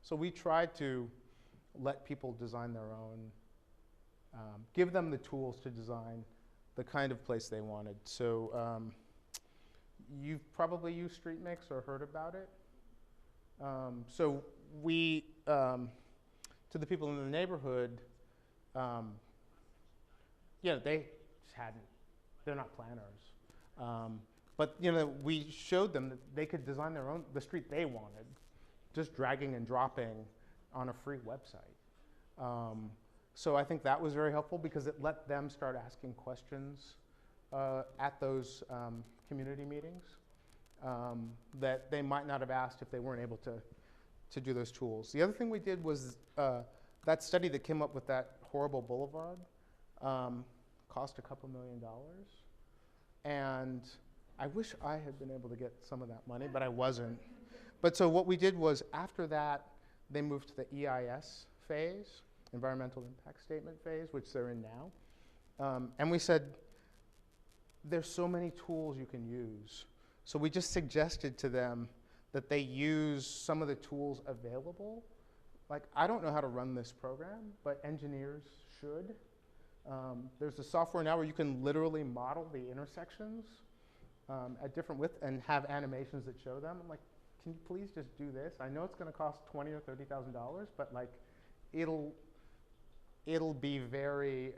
So we tried to let people design their own, give them the tools to design the kind of place they wanted. So you've probably used StreetMix or heard about it. So we, to the people in the neighborhood, they just hadn't, they're not planners. But we showed them that they could design their own, the street they wanted, just dragging and dropping on a free website. So I think that was very helpful because it let them start asking questions at those community meetings that they might not have asked if they weren't able to do those tools. The other thing we did was that study that came up with that horrible boulevard cost a couple $1 million. And I wish I had been able to get some of that money, but I wasn't. But so what we did was after that, they moved to the EIS phase, environmental impact statement phase, which they're in now. And we said, there's so many tools you can use. So we just suggested to them that they use some of the tools available. Like, I don't know how to run this program, but engineers should. There's a software now where you can literally model the intersections at different widths and have animations that show them. I'm like, can you please just do this? I know it's going to cost $20,000 or $30,000, but like, it'll be very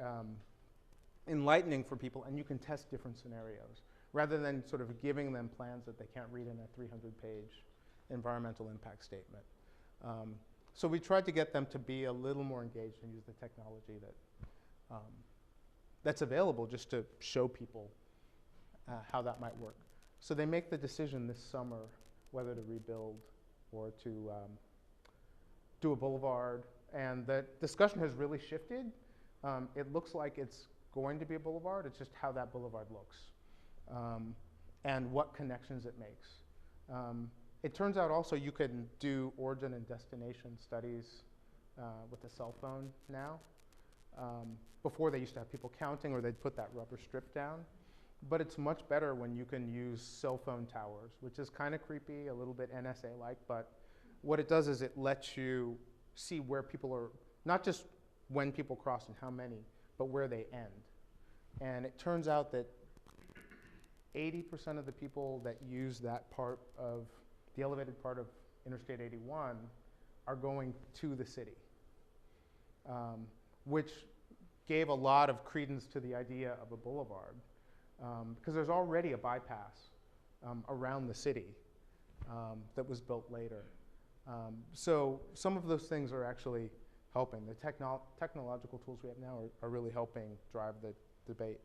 enlightening for people, and you can test different scenarios rather than sort of giving them plans that they can't read in a 300-page environmental impact statement. So we tried to get them to be a little more engaged and use the technology that's available just to show people how that might work. So they make the decision this summer whether to rebuild or to do a boulevard. And the discussion has really shifted. It looks like it's going to be a boulevard. It's just how that boulevard looks and what connections it makes. It turns out also you can do origin and destination studies with a cell phone now. Before they used to have people counting or they'd put that rubber strip down. But it's much better when you can use cell phone towers, which is kind of creepy, a little bit NSA-like, but what it does is it lets you see where people are, not just when people cross and how many, but where they end. And it turns out that 80% of the people that use that part of, the elevated part of Interstate 81 are going to the city, which gave a lot of credence to the idea of a boulevard. Because there's already a bypass around the city that was built later. So some of those things are actually helping. The technological tools we have now are really helping drive the debate.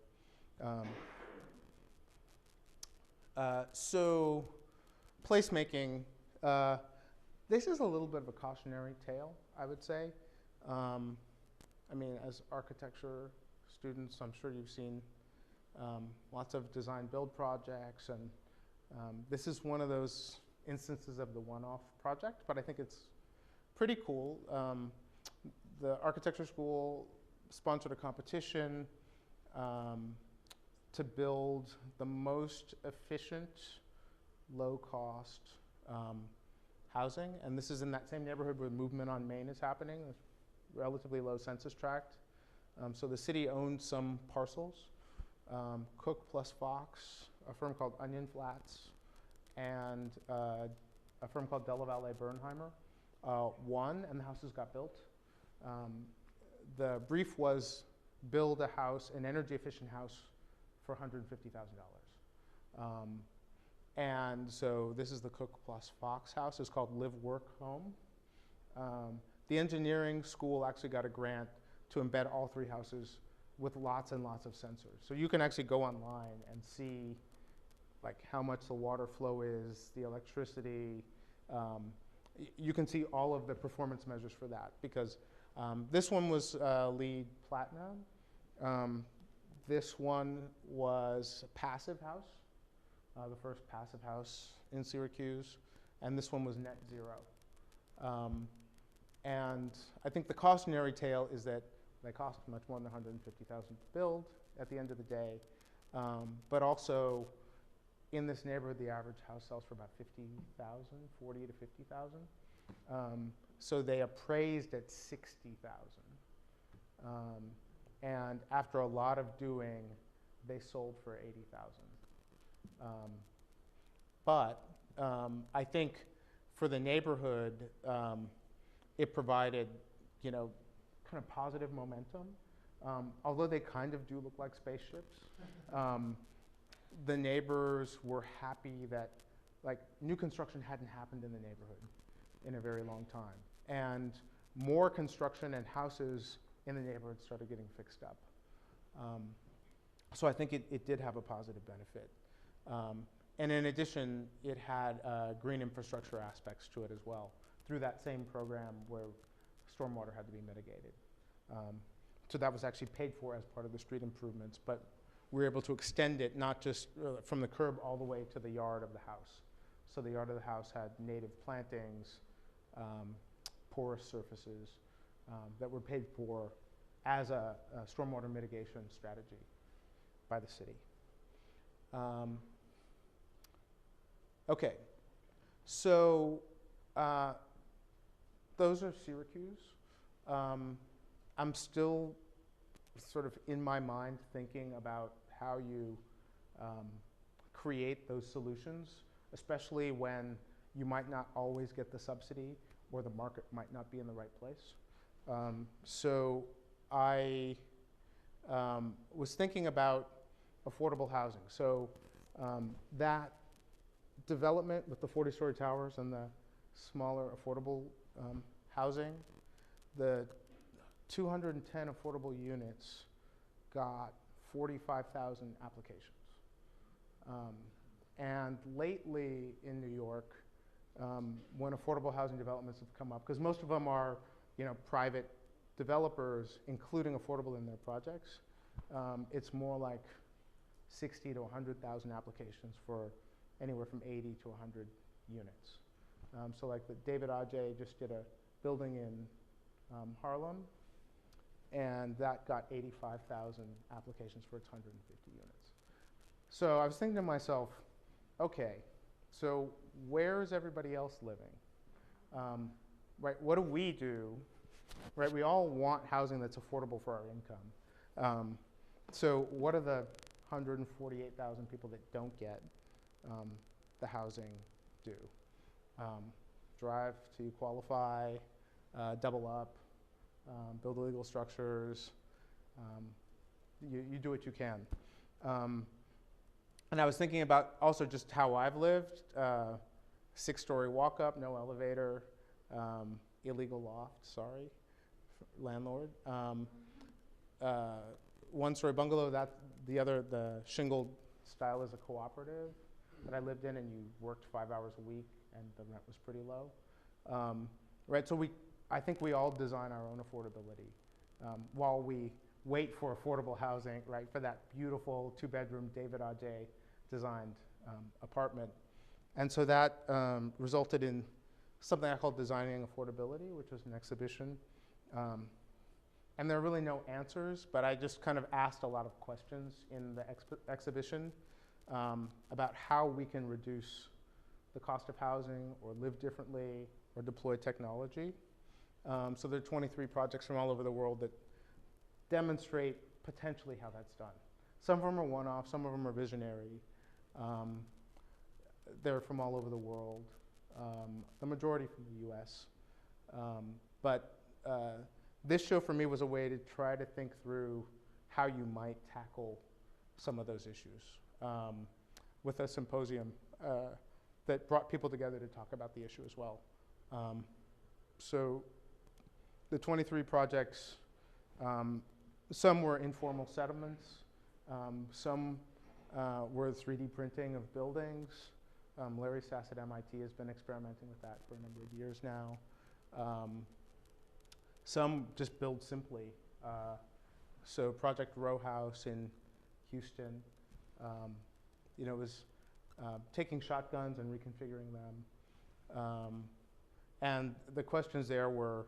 So placemaking, this is a little bit of a cautionary tale, I would say. I mean, as architecture students, I'm sure you've seen lots of design build projects, and this is one of those instances of the one-off project, but I think it's pretty cool. The architecture school sponsored a competition to build the most efficient, low-cost housing, and this is in that same neighborhood where movement on Main is happening, a relatively low census tract. So the city owns some parcels. Cook plus Fox, a firm called Onion Flats, and a firm called Della Valle Bernheimer won, and the houses got built. The brief was build a house, an energy efficient house, for $150,000. And so this is the Cook plus Fox house. It's called Live Work Home. The engineering school actually got a grant to embed all three houses with lots and lots of sensors. So you can actually go online and see like how much the water flow is, the electricity. You can see all of the performance measures for that because this one was LEED Platinum. This one was a passive house, the first passive house in Syracuse, and this one was net zero. And I think the cautionary tale is that they cost much more than $150,000 to build at the end of the day. But also, in this neighborhood, the average house sells for about $50,000, $40,000 to $50,000. So they appraised at 60,000. And after a lot of doing, they sold for 80,000. But I think for the neighborhood, it provided, kind of positive momentum. Although they kind of do look like spaceships, the neighbors were happy that, new construction hadn't happened in the neighborhood in a very long time. And more construction and houses in the neighborhood started getting fixed up. So I think it did have a positive benefit. And in addition, it had green infrastructure aspects to it as well, through that same program where stormwater had to be mitigated. So that was actually paid for as part of the street improvements, but we were able to extend it not just from the curb all the way to the yard of the house. So the yard of the house had native plantings, porous surfaces that were paid for as a stormwater mitigation strategy by the city. Okay, so those are Syracuse. I'm still sort of in my mind thinking about how you create those solutions, especially when you might not always get the subsidy or the market might not be in the right place. So I was thinking about affordable housing. So that development with the 40-story towers and the smaller affordable housing, the 210 affordable units got 45,000 applications. And lately in New York, when affordable housing developments have come up, because most of them are private developers including affordable in their projects, it's more like 60 to 100,000 applications for anywhere from 80 to 100 units. So like the David Ajay just did a building in Harlem, and that got 85,000 applications for its 150 units. So I was thinking to myself, okay, so where is everybody else living? Right, what do we do? Right, we all want housing that's affordable for our income. So what are the 148,000 people that don't get the housing do? Drive to qualify, double up, build illegal structures. You do what you can. And I was thinking about also just how I've lived. 6-story walk up, no elevator, illegal loft, sorry, landlord. 1-story bungalow, the shingled style is a cooperative that I lived in, and you worked 5 hours a week and the rent was pretty low. Right, so I think we all design our own affordability while we wait for affordable housing, right, for that beautiful 2-bedroom David Ajay designed apartment. And so that resulted in something I called Designing Affordability, which was an exhibition. And there are really no answers, but I just kind of asked a lot of questions in the exhibition about how we can reduce the cost of housing or live differently or deploy technology. So there are 23 projects from all over the world that demonstrate potentially how that's done. Some of them are one-off, some of them are visionary. They're from all over the world, the majority from the US. But this show for me was a way to try to think through how you might tackle some of those issues with a symposium that brought people together to talk about the issue as well. So the 23 projects, some were informal settlements, some were 3D printing of buildings. Larry Sass at MIT has been experimenting with that for a number of years now. Some just build simply. So Project Row House in Houston, it was taking shotguns and reconfiguring them. And the questions there were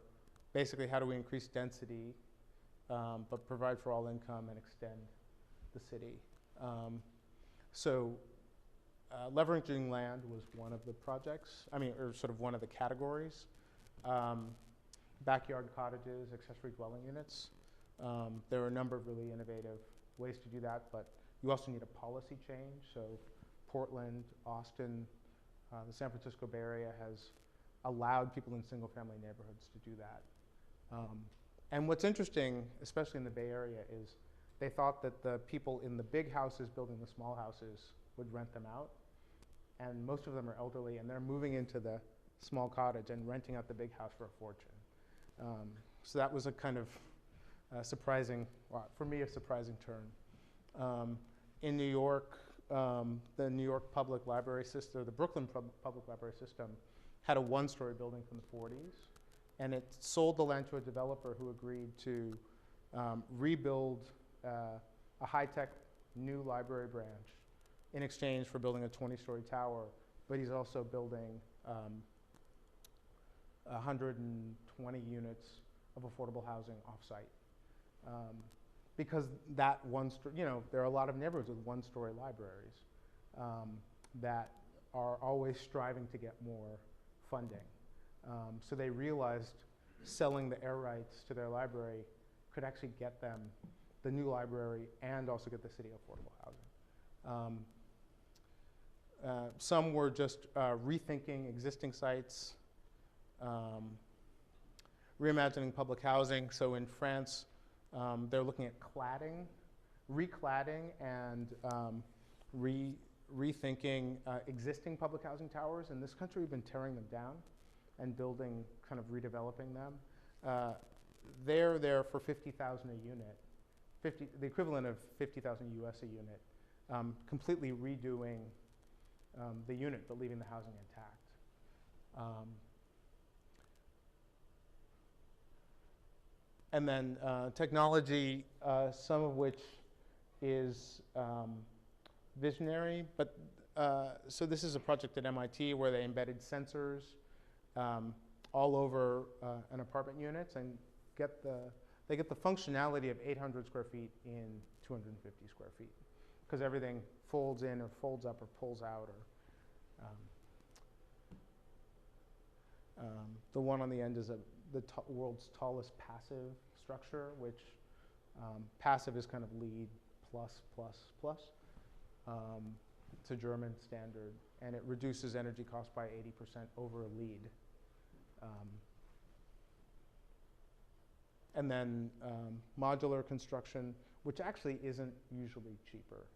basically how do we increase density but provide for all income and extend the city. So leveraging land was one of the projects, or sort of one of the categories. backyard cottages, accessory dwelling units. There are a number of really innovative ways to do that, but you also need a policy change. So Portland, Austin, the San Francisco Bay Area has allowed people in single-family neighborhoods to do that. And what's interesting, especially in the Bay Area, is they thought that the people in the big houses building the small houses would rent them out. And most of them are elderly, and they're moving into the small cottage and renting out the big house for a fortune. So that was a kind of surprising, well, for me, a surprising turn. In New York, the New York Public Library System, the Brooklyn Public Library System, had a one-story building from the 40s, and it sold the land to a developer who agreed to rebuild a high-tech new library branch in exchange for building a 20-story tower, but he's also building 120 units of affordable housing off-site. Because that there are a lot of neighborhoods with one-story libraries that are always striving to get more funding. So they realized selling the air rights to their library could actually get them the new library and also get the city affordable housing. Some were just rethinking existing sites, reimagining public housing. So in France, they're looking at cladding, recladding, and rethinking existing public housing towers. In this country, we've been tearing them down and building, kind of redeveloping them. They're there for $50,000 a unit, the equivalent of $50,000 US a unit, completely redoing the unit, but leaving the housing intact. And then technology, some of which is visionary, but so this is a project at MIT where they embedded sensors all over an apartment units and they get the functionality of 800 square feet in 250 square feet, because everything folds in or folds up or pulls out. Or the one on the end is the world's tallest passive structure, which passive is kind of LEED plus plus plus. It's a German standard, and it reduces energy cost by 80% over LEED. And then modular construction, which actually isn't usually cheaper,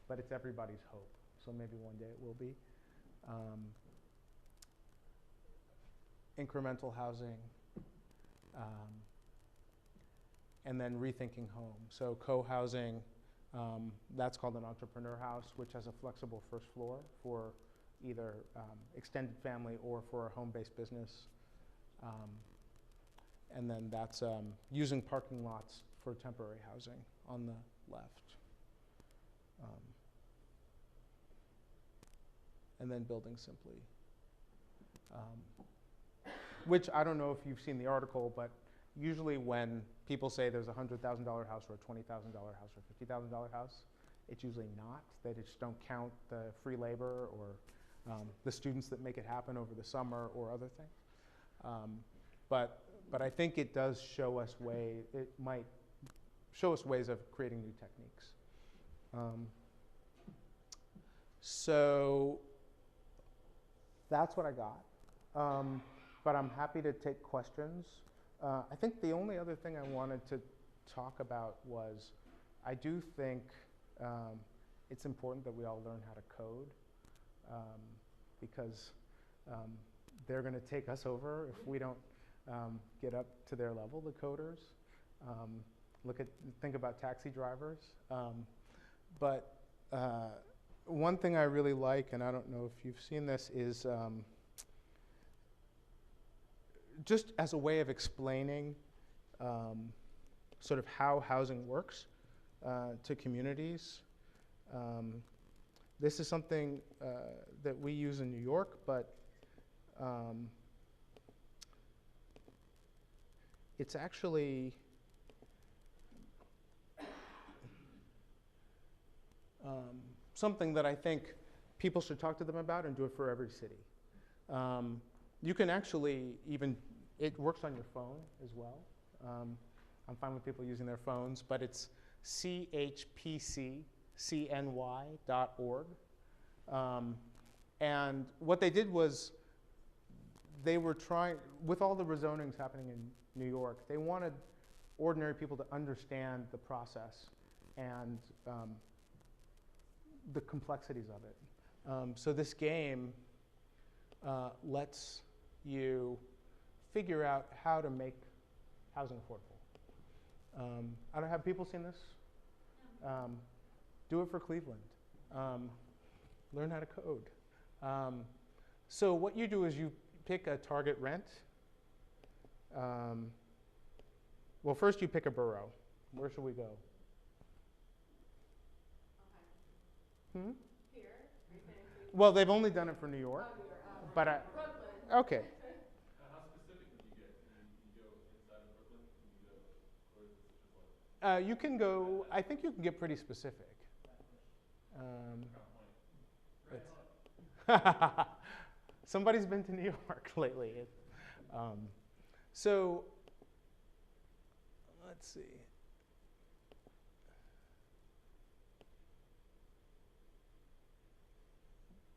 but it's everybody's hope. So maybe one day it will be. Incremental housing, and then rethinking home. So co-housing, that's called an entrepreneur house, which has a flexible first floor for either extended family or for a home-based business. And then that's using parking lots for temporary housing on the left. And then building simply. Which I don't know if you've seen the article, but usually when people say there's a $100,000 house or a $20,000 house or a $50,000 house, it's usually not. They just don't count the free labor or the students that make it happen over the summer or other things. But I think it does show us it might show us ways of creating new techniques. So that's what I got. But I'm happy to take questions. I think the only other thing I wanted to talk about was I do think it's important that we all learn how to code because they're going to take us over if we don't get up to their level, the coders. Think about taxi drivers. But one thing I really like, and I don't know if you've seen this, is just as a way of explaining sort of how housing works to communities. This is something that we use in New York, but it's actually something that I think people should talk to them about and do it for every city. You can actually even It works on your phone as well. I'm fine with people using their phones, but it's chpccny.org. And what they did was they were trying, with all the rezonings happening in New York, they wanted ordinary people to understand the process and the complexities of it. So this game lets you figure out how to make housing affordable. I don't have people seen this. Do it for Cleveland. Learn how to code. So what you do is you pick a target rent. Well, first you pick a borough. Where should we go? Hmm? Here. Well, they've only done it for New York. But Brooklyn. okay. How specific can you get? Can you go inside of Brooklyn? Can you go, or is this just like? You can go, I think you can get pretty specific. Somebody's been to New York lately. So let's see.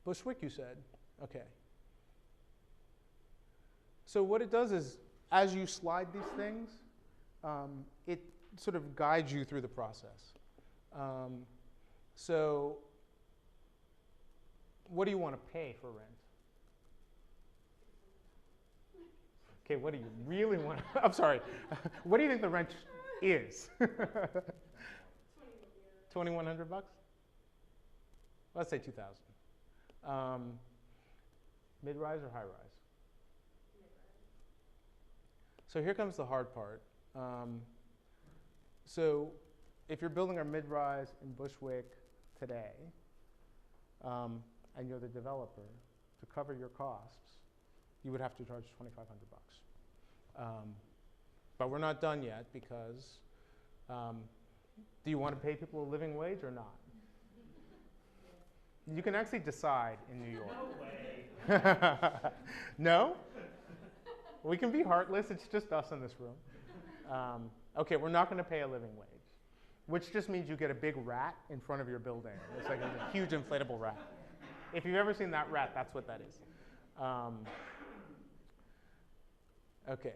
Bushwick, you said? Okay. So what it does is, as you slide these things, it sort of guides you through the process. So what do you want to pay for rent? Okay, what do you really want to, I'm sorry. What do you think the rent is? 2,100 bucks? Let's say 2,000. Mid-rise or high-rise? So here comes the hard part. So if you're building a mid-rise in Bushwick today, and you're the developer, to cover your costs, you would have to charge 2,500 bucks. But we're not done yet because do you want to pay people a living wage or not? You can actually decide in New York. No way. No? We can be heartless, it's just us in this room. Okay, we're not going to pay a living wage, which just means you get a big rat in front of your building. It's like a huge inflatable rat. If you've ever seen that rat, that's what that is. Okay,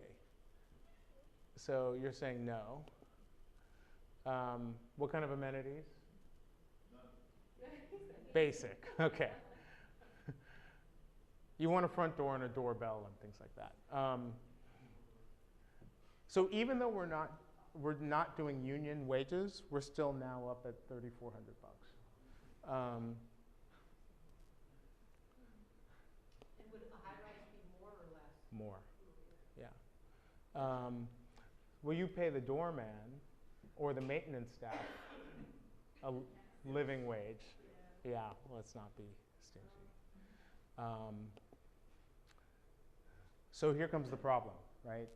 so you're saying no. What kind of amenities? Basic, okay. You want a front door and a doorbell and things like that. So even though we're not doing union wages, we're still now up at 3,400 bucks. And would a high rise be more or less? More, yeah. Will you pay the doorman or the maintenance staff a living wage? Yeah, let's not be stingy. So here comes the problem, right?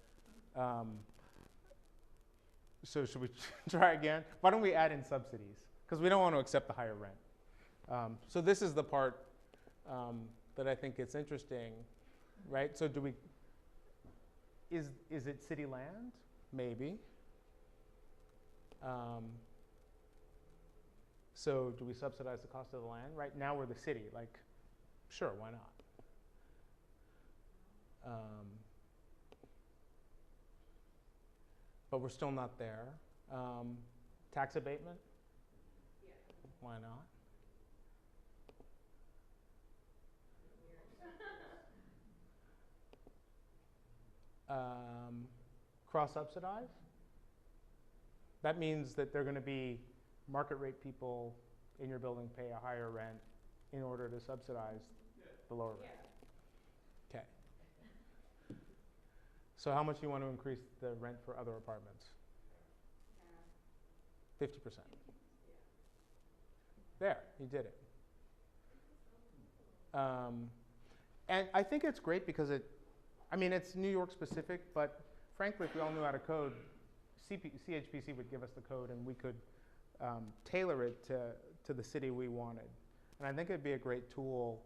So should we try again? Why don't we add in subsidies? Because we don't want to accept the higher rent. So this is the part that I think it's interesting, right? So do we, is it city land? Maybe. So do we subsidize the cost of the land? Right now we're the city, like, sure, why not? But we're still not there. Tax abatement? Yeah. Why not? Cross-subsidize? That means that they're going to be market rate people in your building pay a higher rent in order to subsidize the lower rent. Okay. So how much do you want to increase the rent for other apartments? 50%. There, you did it. And I think it's great because it's New York specific, but frankly, if we all knew how to code, CHPC would give us the code and we could tailor it to the city we wanted. And I think it'd be a great tool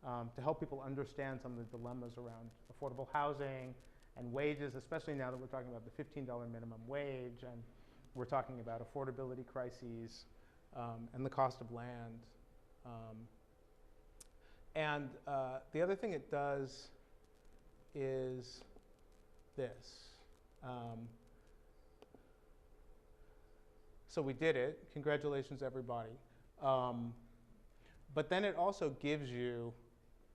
to help people understand some of the dilemmas around affordable housing and wages, especially now that we're talking about the $15 minimum wage, and we're talking about affordability crises, and the cost of land. The other thing it does is this. So we did it. Congratulations, everybody. But then it also gives you,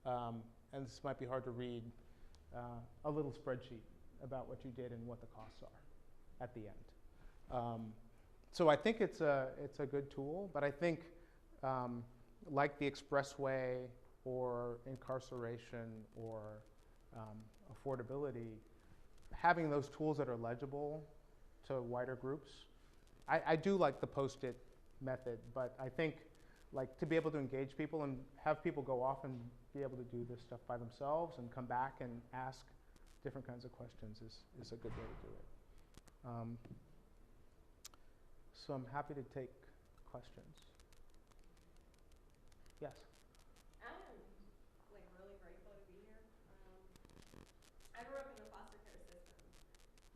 and this might be hard to read, a little spreadsheet about what you did and what the costs are at the end. So I think it's a good tool, but I think like the expressway or incarceration or affordability, having those tools that are legible to wider groups. I do like the post-it method, but I think like to be able to engage people and have people go off and be able to do this stuff by themselves and come back and ask different kinds of questions is a good way to do it. So I'm happy to take questions. Yes? I'm like really grateful to be here. I grew up in the foster care system,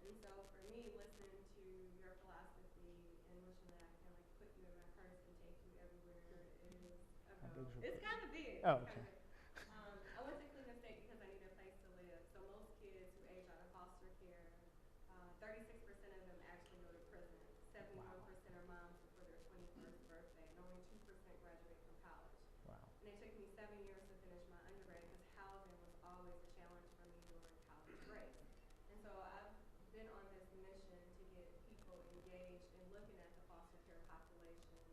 and so for me, listening to your philosophy and wishing that I can like put you in my purse and take you everywhere is a How go. big's your It's purse? kind of big. Oh, It's okay. kinda big. I went to Cleveland State because I needed a place to live. So most kids who age out of foster care, 36% of them actually go to prison. 71% are moms before their 21st birthday, and only 2% graduate from college. Wow. And it took me 7 years to finish my undergrad because housing was always a challenge for me during college breaks. And so I've been on this mission to get people engaged in looking at the foster care population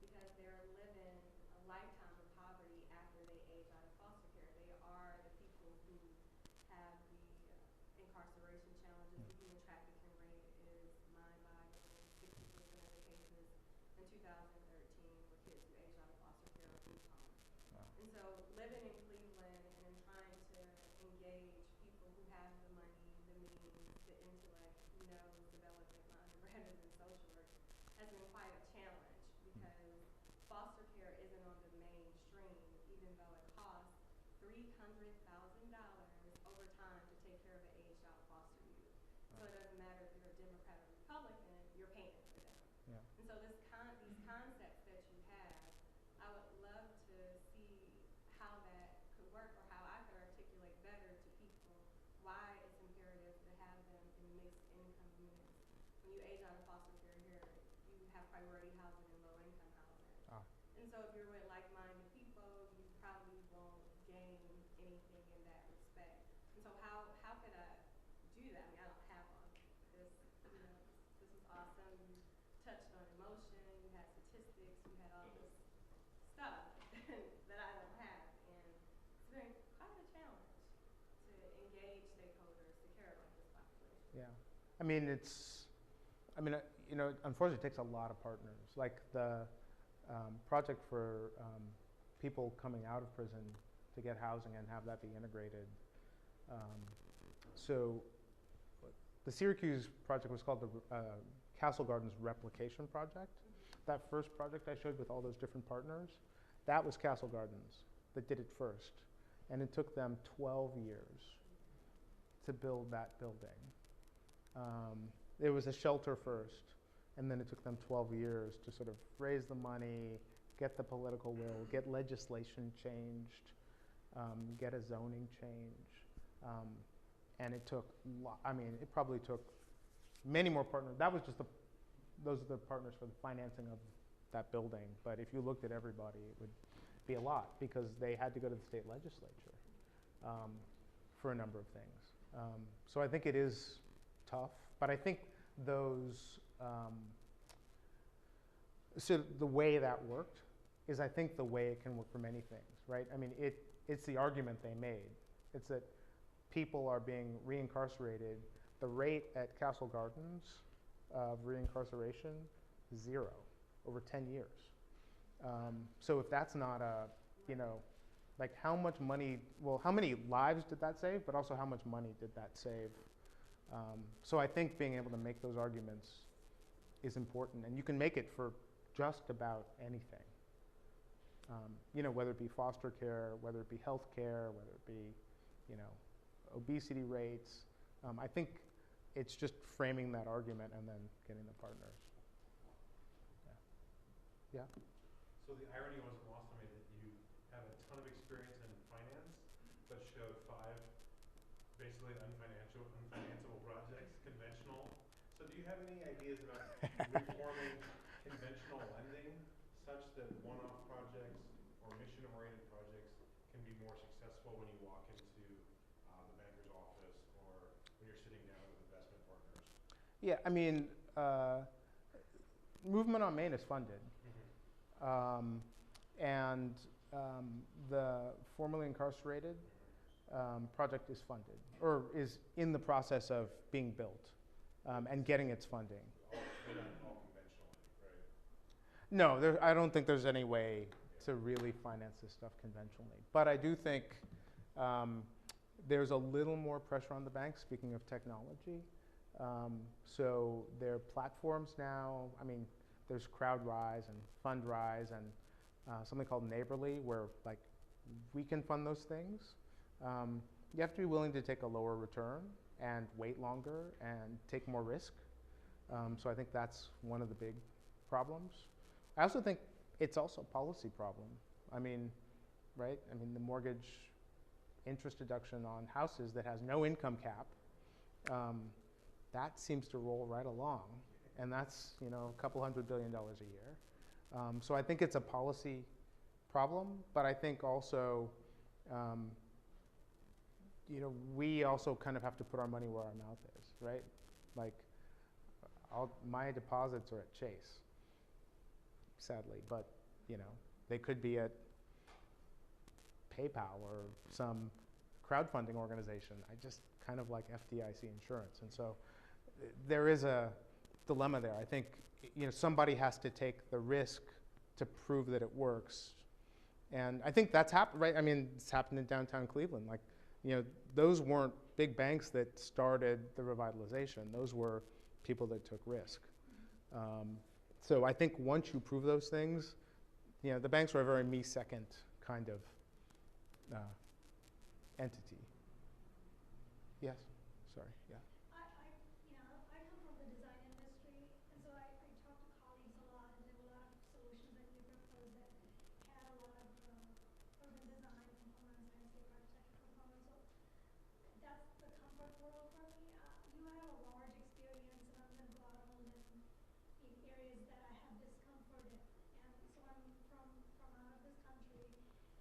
because they're living a lifetime of poverty after they age out of foster care. They are the people who have the incarceration challenges. The human trafficking rate is mind-boggling. 60% of the cases in 2013 were kids who aged out of foster care or group homes. Wow. And so living in Cleveland and trying to engage people who have the money, the means, the intellect, who knows development, my undergrad is in social work, has been quite a challenge because foster care isn't on the mainstream, even though it costs $300,000 over time to take care of an aged out foster youth. So it doesn't matter if you're a Democrat or Republican, you're paying for them. Yeah. And so these concepts that you have, I would love to see how that could work or how I could articulate better to people why it's imperative to have them in mixed income units. When you age out of foster care here, you have priority housing and low income housing. Ah. And so if you're with like-minded people, you probably won't gain anything in that respect. And so how could I do that? I mean, I don't have all this, you know, this was awesome. You touched on emotion, you had statistics, you had all this stuff that I don't have. And it's been quite a challenge to engage stakeholders to care about this population. Yeah. You know, unfortunately, it takes a lot of partners. Like the project for people coming out of prison to get housing and have that be integrated. So the Syracuse project was called the Castle Gardens Replication Project. That first project I showed with all those different partners, that was Castle Gardens that did it first. And it took them 12 years to build that building. It was a shelter first, and then it took them 12 years to sort of raise the money, get the political will, get legislation changed, get a zoning change. And it took, it probably took many more partners. That was just those are the partners for the financing of that building. But if you looked at everybody, it would be a lot because they had to go to the state legislature for a number of things. So I think it is tough, but I think those, so the way that worked is I think the way it can work for many things, right? I mean, it's the argument they made. It's that people are being reincarcerated. The rate at Castle Gardens of reincarceration, 0 over 10 years. So if that's not like how much money, well, how many lives did that save, but also how much money did that save? So I think being able to make those arguments is important, and you can make it for just about anything. Whether it be foster care, whether it be health care, whether it be, obesity rates. I think it's just framing that argument and then getting the partners. Yeah. Yeah. So the irony wasn't lost on me that you have a ton of experience in finance, but showed 5 basically unfinanceable projects, conventional. So do you have any ideas about reforming conventional lending such that one-off projects or mission-oriented projects can be more successful when you walk into the banker's office or when you're sitting down with investment partners? Yeah, I mean, Movement on Main is funded. And the formerly incarcerated project is funded, or is in the process of being built and getting its funding. They're not all conventionally, right? No, I don't think there's any way to really finance this stuff conventionally. But I do think there's a little more pressure on the banks, speaking of technology. So there are platforms now. I mean, there's CrowdRise and FundRise and something called Neighborly, where like we can fund those things. You have to be willing to take a lower return and wait longer and take more risk. So I think that's one of the big problems. I also think it's also a policy problem. I mean, right? I mean, the mortgage interest deduction on houses that has no income cap, that seems to roll right along. And that's, you know, a couple $100 billion a year. So I think it's a policy problem, but I think also, you know, we also kind of have to put our money where our mouth is, right? Like, my deposits are at Chase, sadly, but, you know, they could be at PayPal or some crowdfunding organization. I just kind of like FDIC insurance. And so there is a dilemma there. I think, you know, somebody has to take the risk to prove that it works. And I think that's happened, right? I mean, it's happened in downtown Cleveland. Like, you know, those weren't big banks that started the revitalization. Those were people that took risk. So I think once you prove those things, you know, the banks are a very me-second kind of entity. Yes? Sorry, yeah. I come from the design industry, and so I talk to colleagues a lot, and there were a lot of solutions that we proposed that had a lot of urban design components, landscape architecture components. So that's the comfort world for me. You have a large experience, and I'm going to go out on a limb in areas that I have discomfort in. And so I'm from out of this country.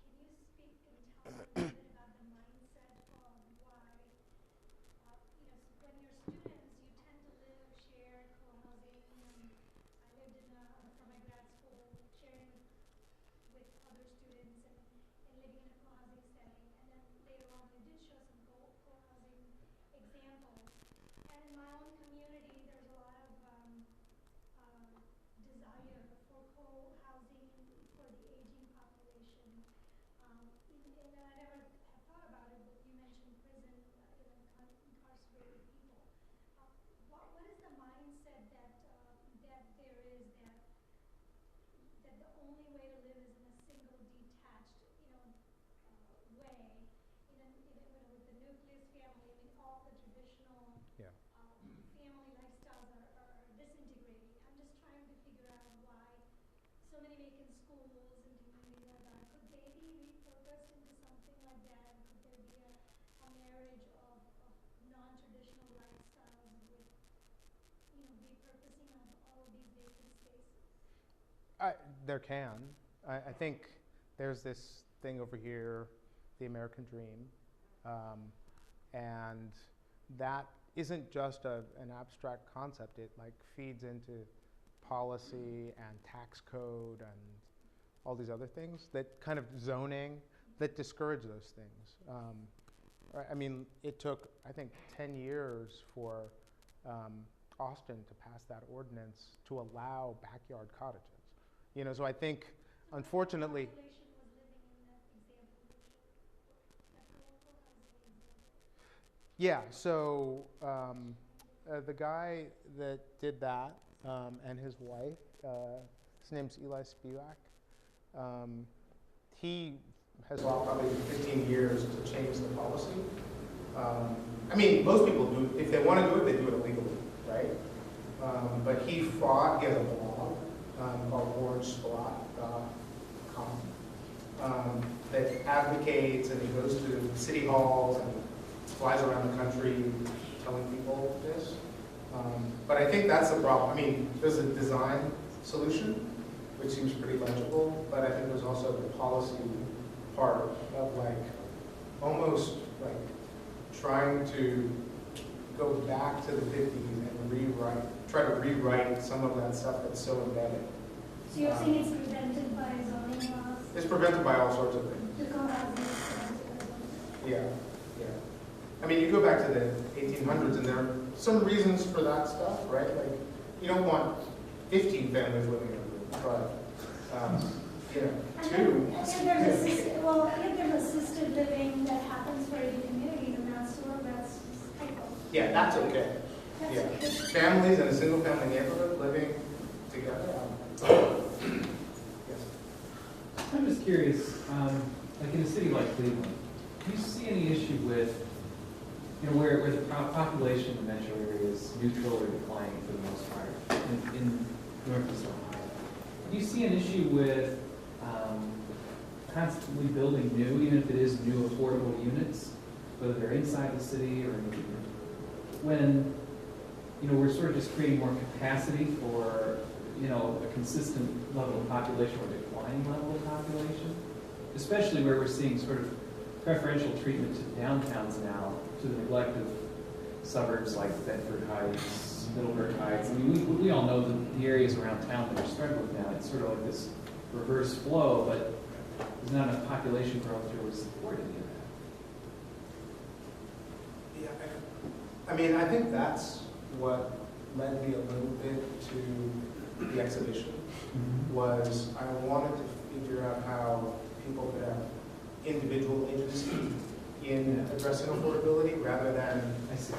Can you speak and tell me a little bit about the mindset of why? You know, when you're students, you tend to live shared co-housing. I lived in for my grad school, sharing with other students and living in a co-housing setting. And then later on, we did show some co-housing examples. And in my own community, there's a lot of desire for co-housing for the aging population. And I never have thought about it, but you mentioned prison, incarcerated people. What is the mindset that there is that the only way to live is in a single detached, way, with the nucleus family? I mean, all the traditional family lifestyles are disintegrating. I'm just trying to figure out why so many vacant schools and communities are done. Could they be repurposed into something like that? And could there be a marriage of non-traditional lifestyles with, repurposing of all of these vacant spaces? There can. I think there's this thing over here, the American dream, and that isn't just an abstract concept. It like feeds into policy and tax code and all these other things that kind of zoning that discourage those things. I mean, it took, I think, 10 years for Austin to pass that ordinance to allow backyard cottages. You know, so I think, unfortunately, What population was living in that example you showed? That co-housing example? yeah, so the guy that did that and his wife, his name's Eli Spivak, he has walked probably 15 years to change the policy. I mean, most people do, if they want to do it, they do it legally, right? But he fought, he has a blog called orangespot.com that advocates, and he goes to city halls and flies around the country telling people this. But I think that's the problem. I mean, there's a design solution, which seems pretty legible, but I think there's also the policy part of like, almost like trying to go back to the 50s and try to rewrite some of that stuff that's so embedded. So you're saying it's prevented by zoning laws? It's prevented by all sorts of things. The co-housing is prevented by zoning laws? Yeah, yeah. I mean, you go back to the 1800s, and there are some reasons for that stuff, right? Like, you don't want 15 families living in a room, but, you know, two. And there's assisted living that happens for every community, and that's cycle. Yeah, that's okay. That's Yeah. okay. Families in a single-family neighborhood living together. Yes. I'm just curious, like in a city like Cleveland, do you see any issue with, you know, where the population in metro area is neutral or declining for the most part in Northeast Ohio? Do you see an issue with constantly building new, even if it is new affordable units, whether they're inside the city or when, you know, we're sort of just creating more capacity for, you know, a consistent level of population or declining level of population, especially where we're seeing sort of preferential treatment to downtowns now, to the neglect of suburbs like Bedford Heights, Middleburg Heights. I mean, we all know the areas around town that are struggling with now. It's sort of like this reverse flow, but there's not enough population growth to really support any of that. Yeah, I mean, I think that's what led me a little bit to the exhibition, was I wanted to figure out how people could have individual agency in addressing affordability rather than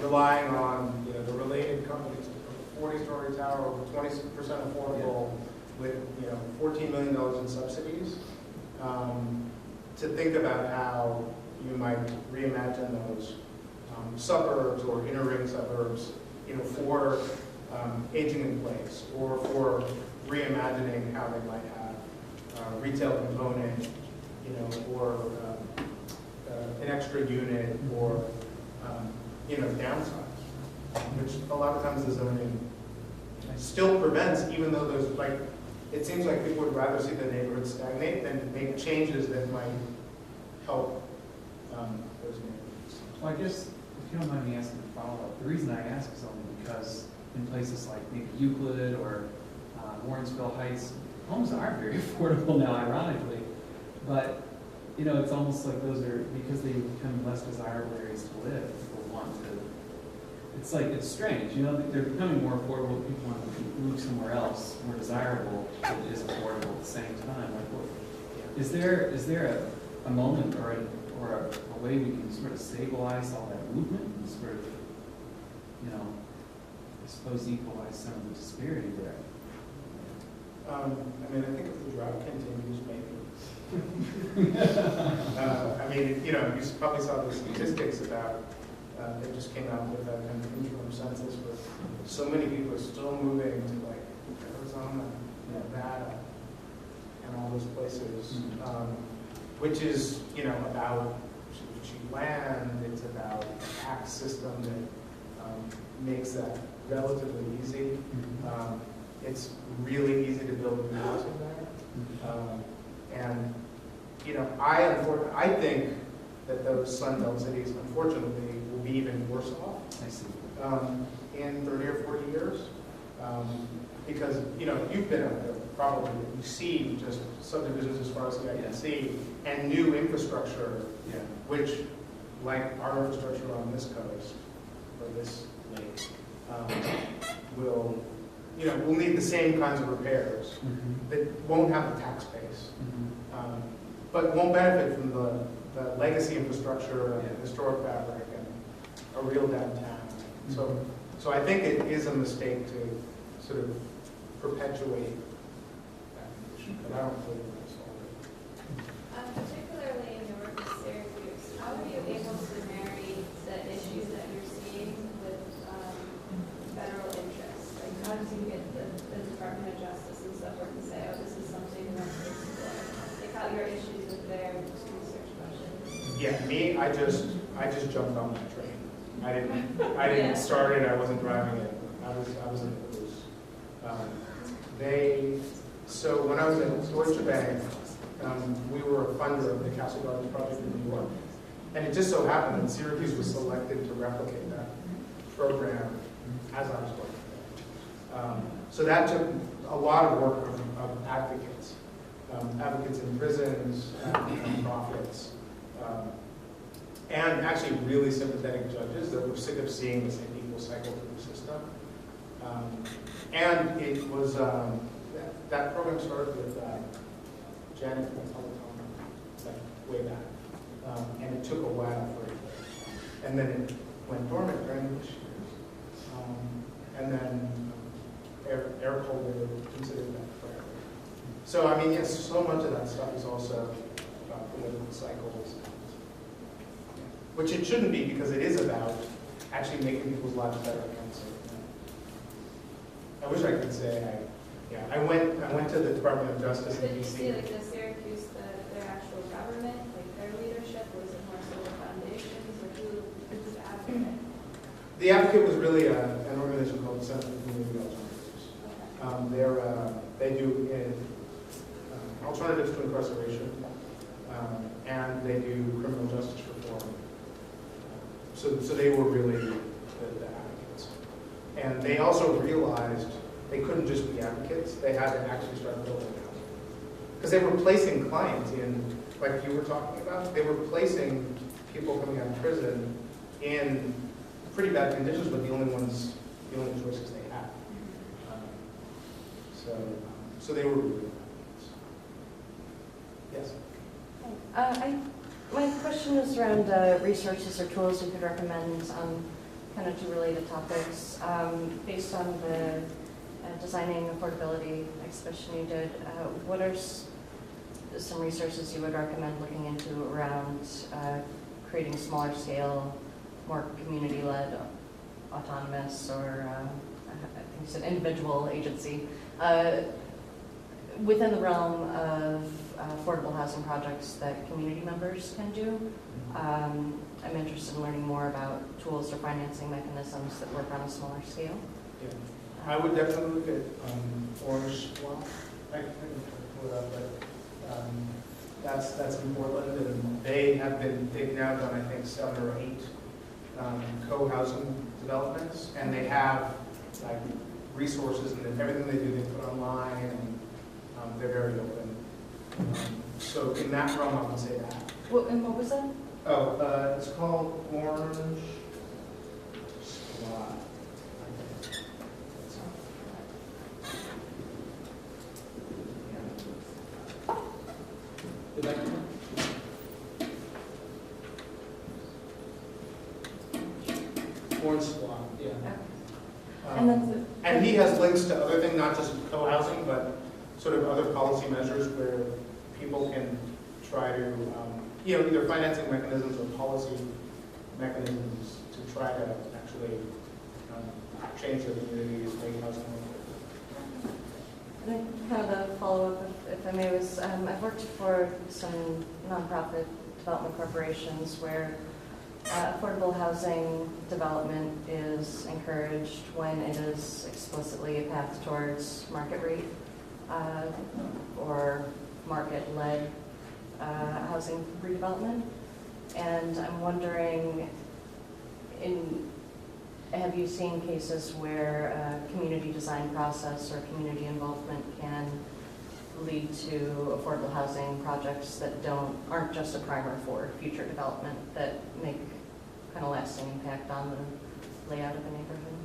relying on, you know, the related companies to build a 40-story tower over 20% affordable with, you know, $14 million in subsidies. To think about how you might reimagine those suburbs or inner ring suburbs, you know, for aging in place, or for reimagining how they might have retail component, you know, or an extra unit, or you know, downsize, which a lot of times the zoning still prevents, even though there's like, it seems like people would rather see the neighborhood stagnate than make changes that might help those neighborhoods. Well, I guess, if you don't mind me asking a follow-up, the reason I ask is only because in places like maybe Euclid or Warrensville Heights, homes are very affordable now, ironically. But, you know, it's almost like those are, because they become less desirable areas to live, people want to, it's like, it's strange, you know, they're becoming more affordable, people want to move somewhere else, more desirable, but it is affordable at the same time. Like, what, is there a moment or a way we can sort of stabilize all that movement and sort of, you know, I suppose equalize some of the disparity there? I mean, I think if the drought continues, maybe. I mean, you know, you probably saw the statistics about, they just came out with a kind of interim census where so many people are still moving to like Arizona, Nevada, and all those places, which is, you know, about cheap land. It's about a tax system that makes that relatively easy. It's really easy to build new housing there. And, you know, I think that those Sun Belt cities, unfortunately, will be even worse off I see. in 30 or 40 years. Because, you know, you've been out there probably, you see just subdivisions as far as the eye can see, and new infrastructure, which, like our infrastructure on this coast, or this lake, will, you know, will need the same kinds of repairs that won't have the tax base, but won't benefit from the legacy infrastructure and historic fabric and a real downtown. So I think it is a mistake to sort of perpetuate that condition, but I don't believe that's all. Particularly in north of Syracuse, how are you able to marry the issues that you're sometimes you get the Department of Justice and stuff where it can say, oh, this is something that is, take out your issues with their research question. Yeah, me, I just jumped on that train. I didn't start it, I wasn't driving it. I was in the booth. So when I was at Deutsche Bank, we were a funder of the Castle Gardens project in New York. And it just so happened that Syracuse was selected to replicate that program as I was working there. So that took a lot of work of advocates, advocates in prisons, nonprofits, and actually really sympathetic judges that were sick of seeing the same people cycle through the system. And it was, that program started with Janet like way back. And it took a while for it. And then it went dormant during this year. And then Eric Holder considered that forever. So, I mean, yes, so much of that stuff is also about political cycles. Which it shouldn't be, because it is about actually making people's lives better. I wish I could say I went to the Department of Justice in Did you see DC. like the Syracuse, their actual government, like their leadership, or was it more so the foundations, or who's the advocate? The advocate was really an organization called the Center for Community Alternatives. They do alternatives to incarceration, and they do criminal justice reform. So they were really the advocates. And they also realized they couldn't just be advocates, they had to actually start building housing. Because they were placing clients in, like you were talking about, they were placing people coming out of prison in pretty bad conditions, but the only choices they had. So they were really advocates. Yes? My question is around resources or tools you could recommend on kind of two related topics. Based on the designing affordability exhibition you did, what are some resources you would recommend looking into around creating smaller scale, more community-led, autonomous, or I think you said individual agency, within the realm of affordable housing projects that community members can do? I'm interested in learning more about tools or financing mechanisms that work on a smaller scale. Yeah. I would definitely look at Orange Swamp. I can pull it up, but that's in Portland, and they've now done, I think, 7 or 8 co-housing developments, and they have like resources, and everything they do they put online, and they're very open. So in that realm, I would say that. And what was that? Oh, it's called Orange Swamp. Orange Swamp, yeah. And he has links to other things, not just co-housing, but sort of other policy measures where people can try to, either financing mechanisms or policy mechanisms to try to actually change their communities, make housing more affordable. And then kind of the follow-up, if I may, was I've worked for some nonprofit development corporations where affordable housing development is encouraged when it is explicitly a path towards market rate or market-led housing redevelopment. And I'm wondering, have you seen cases where a community design process or community involvement can lead to affordable housing projects that aren't just a primer for future development, that make kind of lasting impact on the layout of a neighborhood?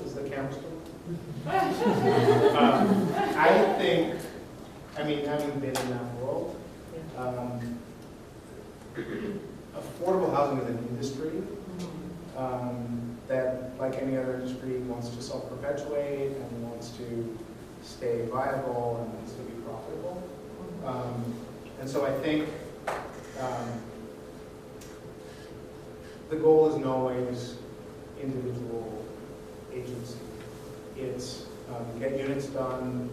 Is the camera still? I think, having been in that world, affordable housing is an industry that, like any other industry, wants to self-perpetuate and wants to stay viable and wants to be profitable. And so I think the goal isn't always individual agency. It's get units done,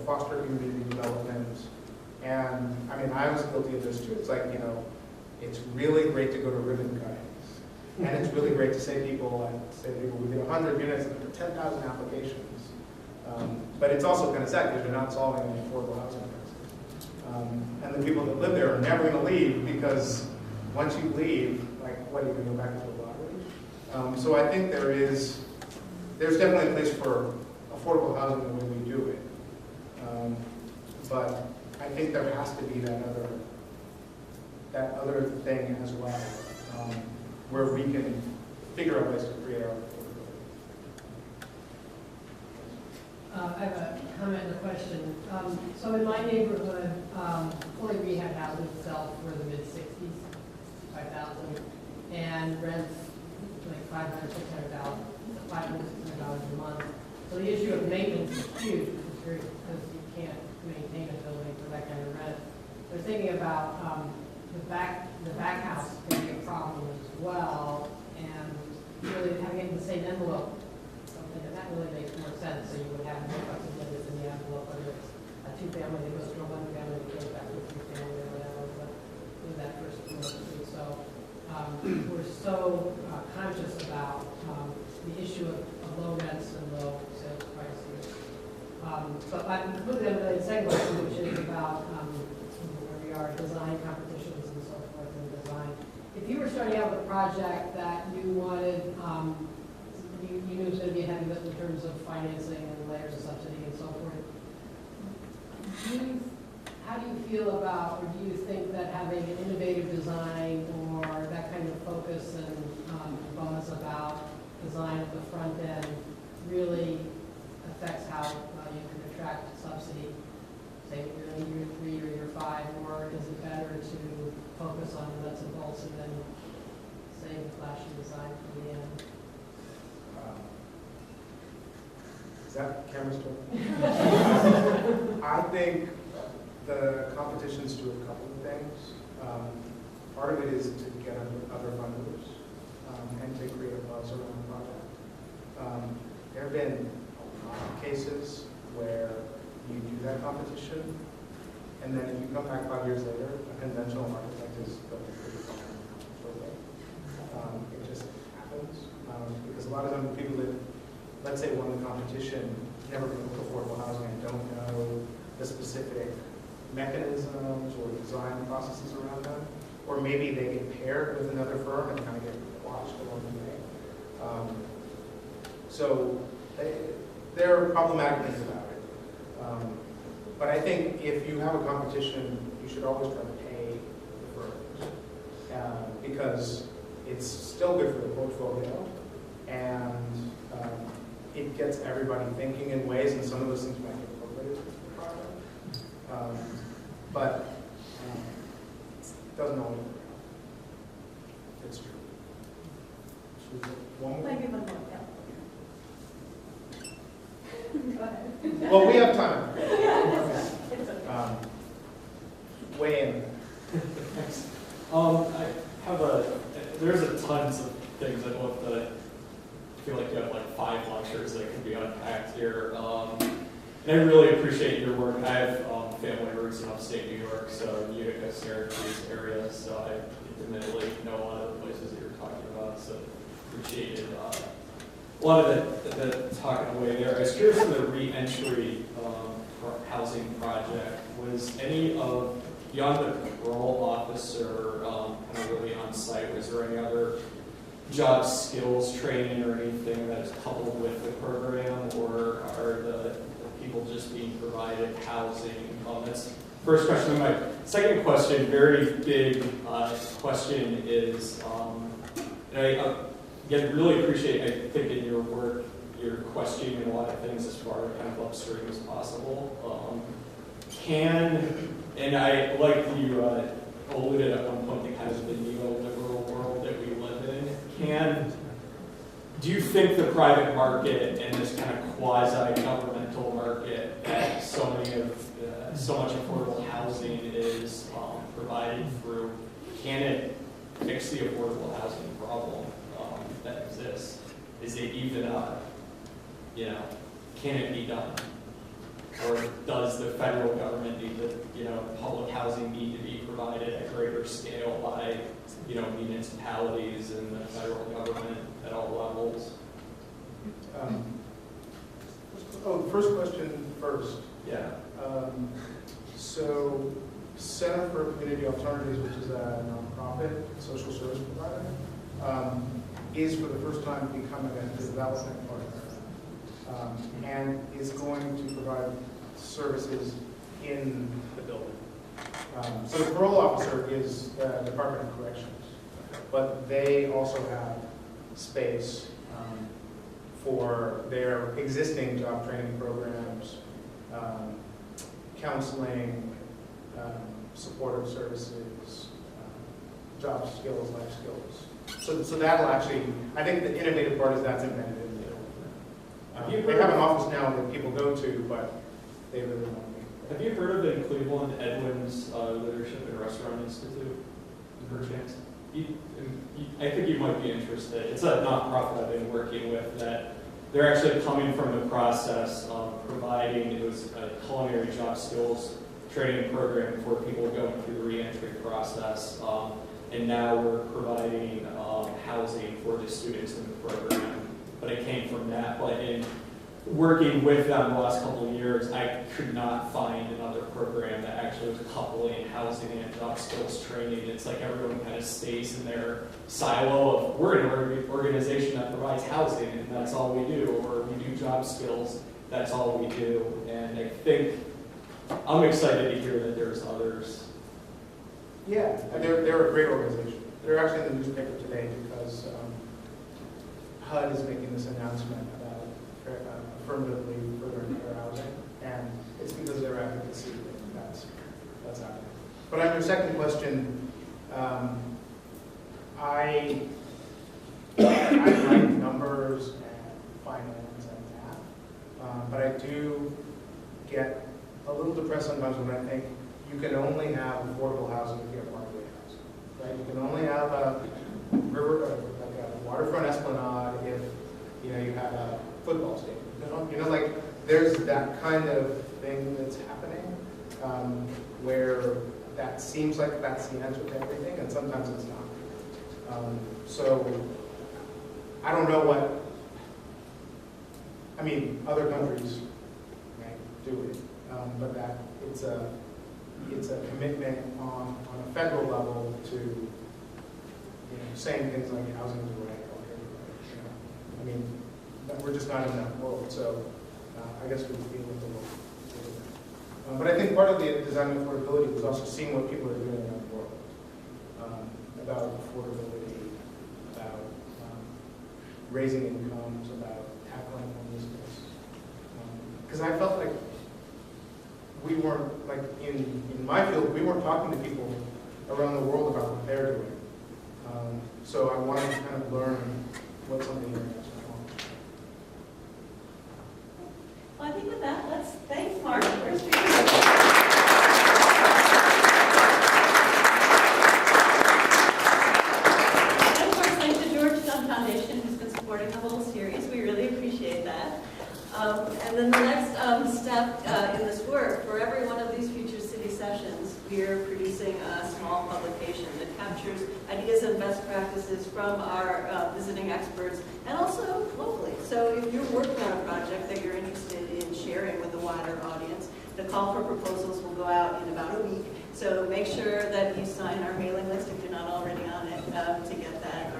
foster community development, and I mean, I was guilty of this too. It's like, it's really great to go to ribbon cuttings, and it's really great to say to people, we do 100 units and 10,000 applications. But it's also kind of sad because you're not solving any affordable housing crisis. And the people that live there are never going to leave because once you leave, like, what, are you going to go back to the lottery? So I think there's definitely a place for affordable housing the way we do it. But I think there has to be that other thing as well, where we can figure out ways to create our affordability. I have a comment and a question. So in my neighborhood, fully rehab houses sell for the mid-60s, 5,000, and rents like $500, $600 a month. So the issue of maintenance is huge because you can't maintain a building for that kind of rent. They're thinking about the back house could be a problem as well, and really having it in the same envelope. Something that really makes more sense. So you would have more flexibility in the envelope, whether it's a two-family that goes to a one-family that goes back to a three-family or whatever. But in that first floor, too. So we're so conscious about the issue of low rents and low sales prices. But I'm looking at the second question, which is about where we are, design competitions and so forth in design. If you were starting out with a project that you wanted, you knew it was going to be a heavy lift in terms of financing and layers of subsidy and so forth, how do you feel about, or do you think that having an innovative design or that kind of focus and buzz about design at the front end really affects how you can attract subsidy, say you're in year 3 or year 5, or is it better to focus on the nuts and bolts and then save the flashy design for the end? Is that camera still? I think the competitions do a couple of things. Part of it is to get other funders and to create a buzz around the project. There have been a lot of cases where you do that competition, and then if you come back 5 years later, a conventional architect is built a pretty fine building. It just happens. Because a lot of times people that, let's say, won the competition, never built affordable housing and don't know the specific mechanisms or design processes around them. Or maybe they get paired with another firm and kind of get watched along the way. So there are problematic things about it. But I think if you have a competition, you should always try to pay the firms. Because it's still good for the portfolio, and it gets everybody thinking in ways, and some of those things might get incorporated into the project. But it doesn't always work out. It's true. Should we go one more? Maybe one more, yeah. Go ahead. Well, we have time. Weigh in. Thanks. There's a tons of things that I feel like you have like 5 lectures that can be unpacked here. And I really appreciate your work. I have family roots in upstate New York, so Utica, Syracuse area, so I admittedly know a lot of the places that you're talking about, so appreciated a lot of the talking away there. I was curious in the re-entry housing project, was any of, beyond the parole officer kind of really on site, was there any other job skills training or anything that is coupled with the program, or are the people just being provided housing? That's the first question. My second question, very big question, is, and I again really appreciate, I think in your work, you're questioning a lot of things as far kind of upstream as possible. And I like you alluded at one point to kind of the neoliberal world that we live in. Do you think the private market and this kind of quasi-governmental market that so much affordable housing is provided through, can it fix the affordable housing problem that exists? Is can it be done? Or does the federal government need to, public housing need to be provided at greater scale by, municipalities and the federal government at all levels? The first question first. Yeah. So Center for Community Alternatives, which is a nonprofit social service provider, is for the first time becoming a development partner, and is going to provide services in the building. So the parole officer is the Department of Corrections, but they also have space for their existing job training programs, counseling, supportive services, job skills, life skills. So that'll actually, I think the innovative part is that's embedded in the they have an office now that people go to, but they really want to be. Have you heard of the Cleveland Edwin's Leadership and Restaurant Institute, perchance? I think you might be interested. It's a nonprofit I've been working with that they're actually coming from the process of providing, it was a culinary job skills training program for people going through the reentry process. And now we're providing housing for the students in the program. But it came from that. But in working with them the last couple of years, I could not find another program that actually was coupling housing and job skills training. It's like everyone kind of stays in their silo of, we're an organization that provides housing and that's all we do, or we do job skills, that's all we do. And I think, I'm excited to hear that there's others. Yeah, they're a great organization. They're actually in the newspaper today because HUD is making this announcement about affirmatively furthering fair housing, and it's because of their advocacy that's happening. But on your second question, I like numbers and finance and math, but I do get a little depressed sometimes when I think you can only have affordable housing if you have market housing, right? You can only have a waterfront esplanade if you have a football stadium. Like there's that kind of thing that's happening where that seems like that's the answer to everything, and sometimes it's not. So I don't know what. I mean, other countries do it, but that it's a commitment on a federal level to saying things like housing is right, healthcare is right. I mean, we're just not in that world, so I guess we deal with the world. But I think part of the design of affordability was also seeing what people are doing in the world about affordability, about raising incomes, about tackling homelessness. Because I felt like we weren't, like in my field, we weren't talking to people around the world about what they're doing. So I wanted to kind of learn what something international was. Well, I think with that, let's thank Marc for his speaking. And of course, thanks to Georgetown Foundation, who's been supporting the whole series. We really appreciate that. And then the next step in this work, for every one of these future city sessions, we are producing a small publication that captures ideas and best practices from our visiting experts and also locally. So if you're working on a project that you're interested in sharing with a wider audience, the call for proposals will go out in about a week. So make sure that you sign our mailing list if you're not already on it to get that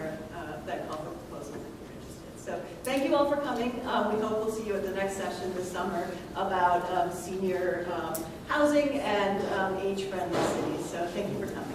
call for proposals if you're interested. So thank you all for coming. We hope we'll see you at the next session this summer about senior housing and age-friendly cities. So thank you for coming.